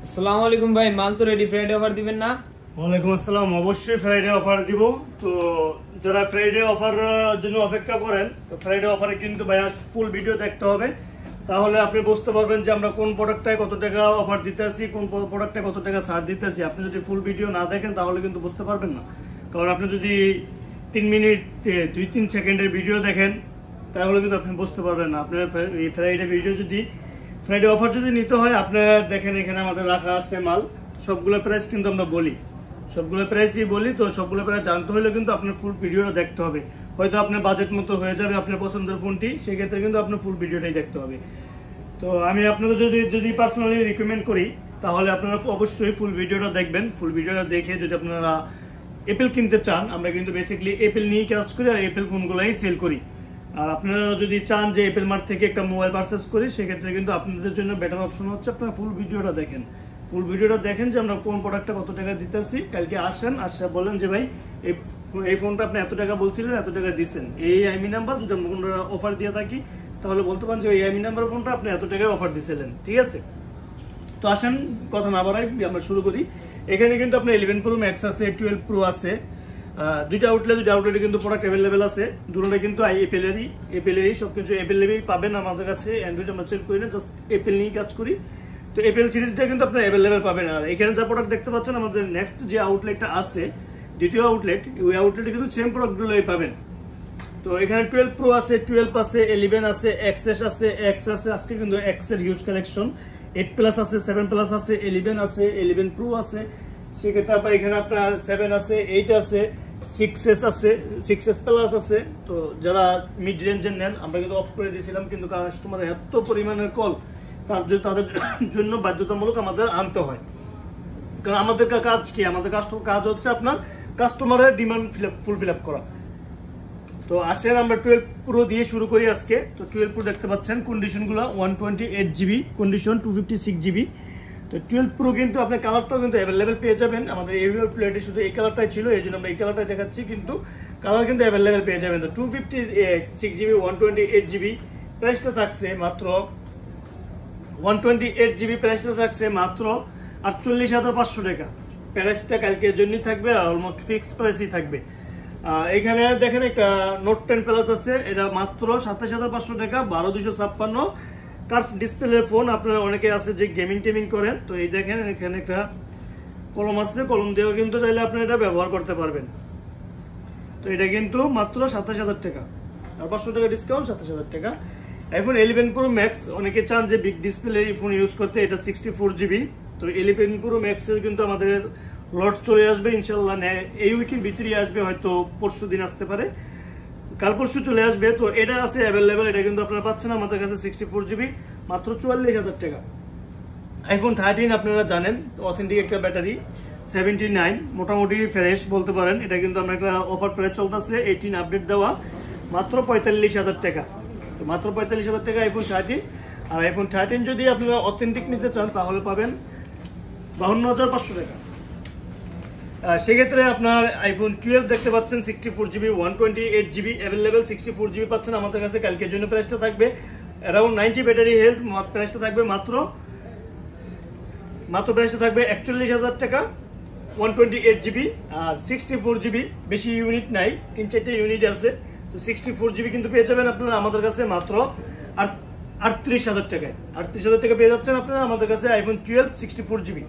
আসসালামু আলাইকুম ভাই, মাল তো রেডি, ফ্রাইডে অফার দিবেন না? ওয়ালাইকুম আসসালাম। অবশ্যই ফ্রাইডে অফার দিব। তো যারা ফ্রাইডে অফার জন্য অপেক্ষা করেন, তো ফ্রাইডে অফারে কিন্তু ভাইয়া ফুল ভিডিও দেখতে হবে, তাহলে আপনি বুঝতে পারবেন যে আমরা কোন প্রোডাক্টটায় কত টাকা অফার দিতেছি, কোন প্রোডাক্টে কত টাকা ছাড় দিতেছি। আপনি যদি ফুল ভিডিও না দেখেন তাহলে কিন্তু বুঝতে পারবেন না। কারণ আপনি যদি 3 মিনিট 2-3 সেকেন্ডের ভিডিও দেখেন তাহলে কিন্তু আপনি বুঝতে পারবেন না। আপনার এই ফ্রাইডে ভিডিও যদি ফ্রাইডে অফার যদি নিতে হয়, আপনারা দেখেন এখানে আমাদের রাখা আছে মাল, সবগুলো প্রাইস কিন্তু আমরা বলি, সবগুলো প্রাইসই বলি। তো সবগুলো প্রাইস জানতে হলে কিন্তু আপনার ফুল ভিডিওটা দেখতে হবে। হয়তো আপনার বাজেট মতো হয়ে যাবে আপনার পছন্দের ফোনটি, সেক্ষেত্রে কিন্তু আপনার ফুল ভিডিওটাই দেখতে হবে। তো আমি আপনাদের যদি পার্সোনালি রিকমেন্ড করি, তাহলে আপনারা অবশ্যই ফুল ভিডিওটা দেখবেন। ফুল ভিডিওটা দেখে যদি আপনারা অ্যাপেল কিনতে চান, আমরা কিন্তু বেসিক্যালি অ্যাপেল নিয়ে কাজ করি আর অ্যাপেল ফোনগুলাই সেল করি। আর আপনারা যদি চান যে অ্যাপেল মার্ট থেকে একটা মোবাইল পারচেস করি, সেক্ষেত্রে কিন্তু আপনাদের জন্য বেটার অপশন হচ্ছে আপনারা ফুল ভিডিওটা দেখেন। ফুল ভিডিওটা দেখেন যে আমরা কোন প্রোডাক্টটা কত টাকা দিতেছি। কালকে আসেন, আসা বলেন যে ভাই এই ফোনটা আপনি এত টাকা বলছিলেন, এত টাকা দিচ্ছেন, এই আইমি নাম্বার যদি আমরা কোনো অফার দিয়ে থাকি তাহলে বলতে পারেন যে এই আইমি নাম্বার ফোনটা আপনি এত টাকায় অফার দিছিলেন, ঠিক আছে? তো আসেন কথা না বাড়াই আমরা শুরু করি। এখানে কিন্তু আপনার 11 Pro Max আছে, 12 Pro আছে, দুইটা আউটলেটে কিন্তু প্রোডাক্ট অ্যাভেলেবেল আছে। দুটোটা কিন্তু এপেলেরই সবকিছু অ্যাভেলেবেল পাবেন আমাদের কাছে। অ্যান্ড্রয়েড আমরা সেল করি না, জাস্ট অ্যাপেল নিয়ে কাজ করি। তো অ্যাপেল সিরিজটা কিন্তু আপনার অ্যাভেলেবেল পাবেন। আর এখানে যা প্রোডাক্ট দেখতে পাচ্ছেন, আমাদের নেক্সট যে আউটলেটটা আছে, দ্বিতীয় আউটলেট, ওই আউটলেটে কিন্তু সেম প্রোডাক্টগুলোই পাবেন। তো এখানে 12 Pro আছে, 12 আছে, 11 আছে, XS আছে, X আছে, আজকে কিন্তু X এর হিউজ কালেকশন, 8 প্লাস আছে, 7 প্লাস আছে, 11 আছে, 11 Pro আছে, সেক্ষেত্রে আপনার এখানে আপনার 7 আছে, 8 আছে, 6S আছে, 6S প্লাস আছে। তো যারা মিড রেঞ্জের নেন, আমরা কিন্তু অফ করে দিয়েছিলাম, কিন্তু কাস্টমার এত পরিমাণের কল, তাদের জন্য বাধ্যতামূলক আমাদের আনতে হয়। কারণ আমাদের কাজ কি, আমাদের কাজ হচ্ছে আপনার কাস্টমারের ডিমান্ড ফুলফিল আপ করা। তো আসেন আমরা 12 Pro দিয়ে শুরু করি আজকে। তো 12 Pro দেখতে পাচ্ছেন কন্ডিশনগুলো 128GB, কন্ডিশন 256GB। তো 12 Pro কিন্তু আপনার কালারটাও কিন্তু অ্যাভেলেবেল পেয়ে যাবেন। আমাদের এই প্লেটে শুধু এই কালারটাই ছিল, এই জন্য আমরা এই কালারটাই দেখাচ্ছি, কিন্তু কালার কিন্তু অ্যাভেলেবেল পেয়ে যাবেন। তো 256GB 128GB প্রাইসটা থাকছে মাত্র 128GB প্রাইসটা থাকছে মাত্র 48,500 টাকা। প্রাইসটা কালকের জন্যই থাকবে, আর অলমোস্ট ফিক্সড প্রাইসই থাকবে। এখানে দেখেন একটা নোট 10 প্লাস আছে, এটা মাত্র 27,500 টাকা, 12256 কার্ভ ডিসপ্লে ফোন। আপনারা অনেকে আছে যে গেমিং করেন, তো এই দেখেন এখানে একটা কলম আছে, কলম দিয়েও কিন্তু চাইলে আপনি এটা ব্যবহার করতে পারবেন। তো এটা কিন্তু মাত্র 27,000 টাকা, আর 500 টাকা ডিসকাউন্ট, 27,000 টাকা। এখন 11 Pro Max, অনেকে চান যে বিগ ডিসপ্লে ফোন ইউজ করতে, এটা 64GB। তো 11 Pro Max এর কিন্তু আমাদের লট চলে আসবে ইনশাল্লাহ, এই উইকের ভিতরেই আসবে, হয়তো পরশু দিন আসতে পারে, কাল পরশু চলে আসবে। তো এটা আছে অ্যাভেলেবেল, এটা কিন্তু আপনারা পাচ্ছেন আমাদের কাছে 64GB মাত্র 44,000 টাকা। iPhone 13 আপনারা জানেন, অথেন্টিক একটা ব্যাটারি, 79, মোটামুটি ফ্রেশ বলতে পারেন। এটা কিন্তু আমরা একটা অফার প্রাইস চলতেছে, 18 আপডেট দেওয়া, মাত্র 45,000 টাকা। তো মাত্র 45,000 টাকা iPhone 13। আর iPhone 13 যদি আপনারা অথেন্টিক নিতে চান তাহলে পাবেন 52,500 টাকা। সেক্ষেত্রে আপনার iPhone 12 দেখতে পাচ্ছেন 64GB 128GB অ্যাভেলেবেল, 64GB পাচ্ছেন আমাদের কাছে। কালকের জন্য প্রাইসটা থাকবে অ্যারাউন্ড 90 ব্যাটারি হেলথ, প্রাইসটা থাকবে মাত্র প্রাইসটা থাকবে 41,000 টাকা, 128GB আর 64GB। বেশি ইউনিট নাই, 3-4টা ইউনিট আছে। তো 64GB কিন্তু পেয়ে যাবেন আপনারা আমাদের কাছে মাত্র 38,000 টাকায়। 38,000 টাকা পেয়ে যাচ্ছেন আপনারা আমাদের কাছে iPhone 12 64GB।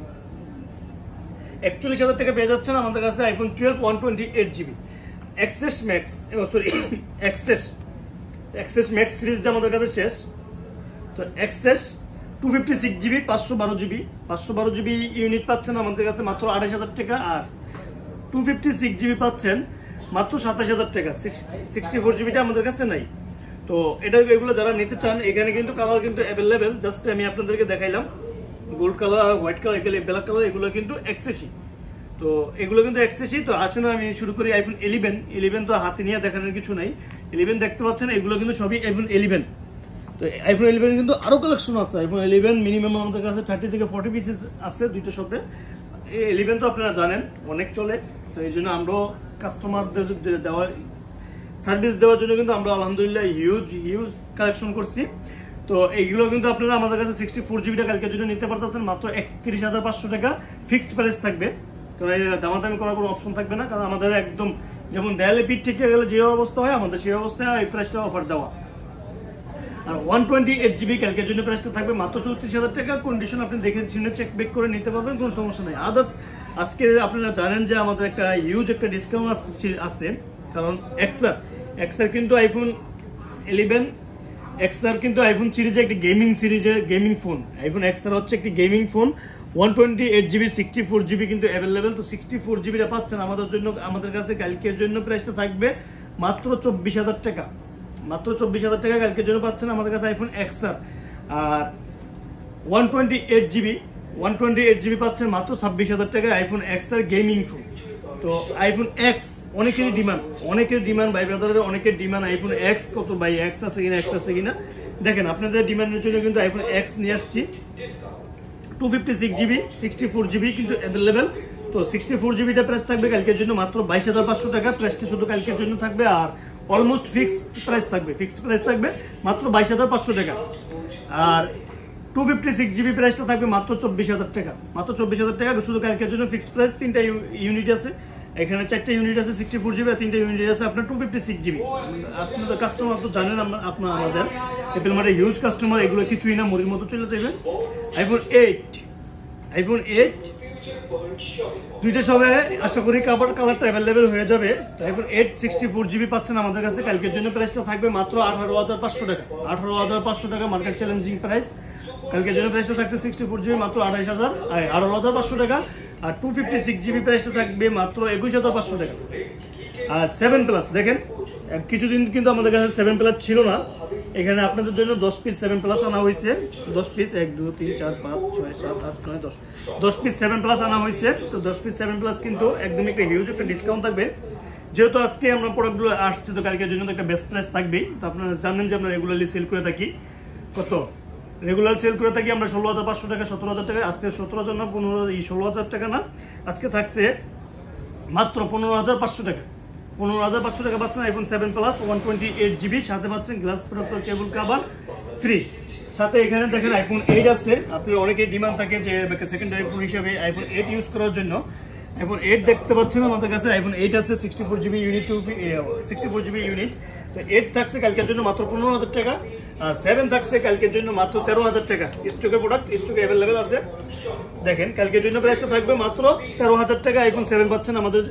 41,000 টাকা পেয়ে যাচ্ছেন আমাদের কাছে iPhone 12 128GB। XS Max সিরিজটা আমাদের কাছে শেষ। তো XS 256GB 512GB ইউনিট পাচ্ছেন আমাদের কাছে মাত্র 28,000 টাকা, আর 256GB পাচ্ছেন মাত্র 27,000 টাকা। 64GBটা আমাদের কাছে নাই। তো এগুলো যারা নিতে চান, এখানে কিন্তু কালার কিন্তু অ্যাভেলেবেল, জাস্ট আমি আপনাদেরকে দেখাইলাম। গোল্ড কালার আর হোয়াইট কালার, ব্ল্যাক কালার, এগুলো কিন্তু XS। তো এগুলো কিন্তু XS। তো আসেন আমি শুরু করি iPhone 11 তো হাতে নিয়ে দেখানোর কিছু নাই। 11 দেখতে পাচ্ছেন, এগুলো কিন্তু সবই iPhone 11। তো iPhone 11 কিন্তু আরো কালেকশন আছে। iPhone 11 মিনিমাম আমাদের কাছে 30 থেকে 40 পিসেস আছে দুইটা শপে। 11 তো আপনারা জানেন অনেক চলে, তো এই জন্য আমরাও কাস্টমারদের সার্ভিস দেওয়ার জন্য কিন্তু আমরা আলহামদুলিল্লাহ হিউজ কালেকশন করছি। তো তো এইগুলো কিন্তু আপনারা আমাদের কাছে 64GB কালকের জন্য নিতে পারতেছেন মাত্র 31,500 টাকা ফিক্সড প্রাইস থাকবে। কারণ এই দামাদামি করার কোনো অপশন থাকবে না, কারণ আমাদের একদম যেমন দেয়ালে পিঠ ঠেকে গেলে যে অবস্থা হয় আমাদের সেই অবস্থায় এই প্রাইসটা অফার দেওয়া। আর 128GB কালকের জন্য প্রাইসটা থাকবে মাত্র 34,000 টাকা। কন্ডিশন আপনি দেখে শুনে চেক বেক করে নিতে পারবেন, কোনো সমস্যা নেই। আদার্স আজকে আপনারা জানেন যে আমাদের একটা হিউজ একটা ডিসকাউন্ট আছে, কারণ এক্সার কিন্তু আইফোন 11 এক্সার কিন্তু আইফোন সিরিজে একটি গেমিং ফোন। আইফোন এক্সার হচ্ছে একটি গেমিং ফোন। 128GB 64GB কিন্তু অ্যাভেলেবেল। তো 64GB পাচ্ছেন আমাদের কাছে কালকের জন্য প্রাইসটা থাকবে মাত্র 24,000 টাকা। মাত্র 24,000 টাকা কালকের জন্য পাচ্ছেন আমাদের কাছে আইফোন এক্সার। আর 128GB পাচ্ছেন মাত্র 26,000 টাকা আইফোন এক্সার গেমিং ফোন। তো আইফোন এক্স অনেকের ডিমান্ড ভাই ব্রাদারের অনেকের ডিমান্ড আইফোন এক্স কত ভাই, এক্স আছে কিনা দেখেন। আপনাদের ডিমান্ডের জন্য কিন্তু আইফোন এক্স নিয়ে আসছি। 256GB 64GB কিন্তু অ্যাভেলেবেল। তো 64GBটা প্রাইস থাকবে কালকের জন্য মাত্র 22,500 টাকা। প্রাইসটা শুধু কালকের জন্য থাকবে, আর অলমোস্ট ফিক্সড প্রাইস থাকবে মাত্র 22,500 টাকা। আর 256GB প্রাইসটা থাকবে মাত্র 24,000 টাকা। মাত্র 24,000 টাকা শুধু কালকের জন্য ফিক্সড প্রাইস। 3টা ইউনিট আছে এখানে, 4টা ইউনিট আছে 64GB, আর 3টা ইউনিট আছে আপনার 256GB। আপনাদের কাস্টমার তো জানেন, আপনার আমাদের অ্যাপল মার্টের হিউজ কাস্টমার, এগুলো কিছুই না, মুড়ির মতো চলে যাবে। আইফোন 8 দুইটা সবে আশা করি কালারটা অ্যাভেলেবেল হয়ে যাবে। তো আইফোন 8 64GB পাচ্ছেন আমাদের কাছে কালকের জন্য। প্রাইসটা থাকবে মাত্র 18,500 টাকা। 18,500 টাকা মার্কেট চ্যালেঞ্জিং প্রাইস। কালকের জন্য প্রাইসটা থাকছে 64GB মাত্র 18,500 টাকা। আর 256GB প্রাইসটা থাকবে মাত্র 21,500 টাকা। আর 7+ দেখেন, কিছুদিন কিন্তু আমাদের কাছে 7+ ছিল না। এখানে আপনাদের জন্য 10 পিস 7+ আনা হয়েছে। 10 পিস 1 2 3 4 5 6 7 8 9 10 পিস 7+ আনা হয়েছে। তো 10 পিস 7+ কিন্তু একদম একটা হিউজ একটা ডিসকাউন্ট থাকবে। যেহেতু আজকে আমরা প্রোডাক্টগুলো আসছে, তো কালকের জন্য তো একটা বেস্ট প্রাইস থাকবেই। তো আপনারা জানেন যে আমরা রেগুলারলি সেল করে থাকি আমরা 16,500 টাকা 17,000 টাকা। আজকে 17,000 না 16,000 টাকা না, আজকে থাকছে মাত্র 15,500 টাকা। 15,500 টাকা পাচ্ছেন আইফোন 7+ 128GB, সাথে পাচ্ছেন গ্লাস প্রোটেক্টর কেবল কভার ফ্রি। সাথে এখানে দেখেন আইফোন 8 আছে। আপনার অনেকের ডিমান্ড থাকে যে সেকেন্ডারি ফোন হিসেবে আইফোন 8 ইউজ করার জন্য। আইফোন 8 দেখতে পাচ্ছেন আমাদের কাছে আইফোন 8 আছে 64GB ইউনিট। তো 8 থাকছে কালকের জন্য মাত্র 15,000 টাকা। আর 7 থাকছে কালকের জন্য মাত্র 13,000 টাকা। স্টকের প্রোডাক্ট স্টকে অ্যাভেলেবেল আছে। দেখেন কালকের জন্য প্রাইসটা থাকবে মাত্র 13,000 টাকা। আইফোন 7 পাচ্ছেন আমাদের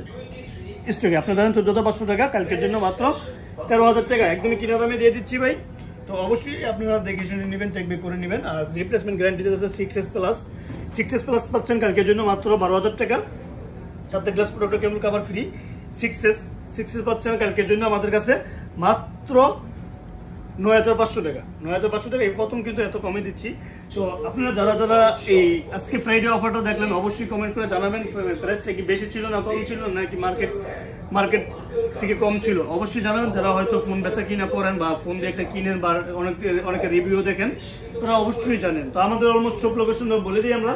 স্টকে। আপনারা জানেন 14,500 টাকা, কালকের জন্য মাত্র 13,000 টাকা। একদমই কিনা দামে দিয়ে দিচ্ছি ভাই। তো অবশ্যই আপনারা দেখে শুনে নেবেন, চেক বেক করে নেবেন। আর রিপ্লেসমেন্ট গ্যারান্টি আছে 6S+ পাচ্ছেন কালকের জন্য মাত্র 12,000 টাকা। সাথে গ্লাস প্রোটেক্টর কেবল কভার ফ্রি। 6S পাচ্ছেন কালকের জন্য আমাদের কাছে মাত্র 9,500 টাকা। 9,500 টাকা এই প্রথম কিন্তু এত কমে দিচ্ছি। তো আপনারা যারা এই আজকে ফ্রাইডে অফারটা দেখলেন অবশ্যই কমেন্ট করে জানাবেন প্রাইসটা কি বেশি ছিল না কম ছিল, নাকি মার্কেট থেকে কম ছিল। অবশ্যই জানাবেন। যারা হয়তো ফোন বেচা কিনা করেন বা ফোন দিয়ে একটা কিনেন বা অনেকে রিভিউ দেখেন, তারা অবশ্যই জানেন। তো আমাদের অলমোস্ট সব লোকেশন বলে দিই আমরা।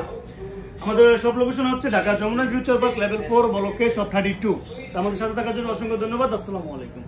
আমাদের সব লোকেশন হচ্ছে Dhaka Jamuna Future Park level 4 ব্লকে শপ 32। আমাদের সাথে থাকার জন্য অসংখ্য ধন্যবাদ। আসসালামু আলাইকুম।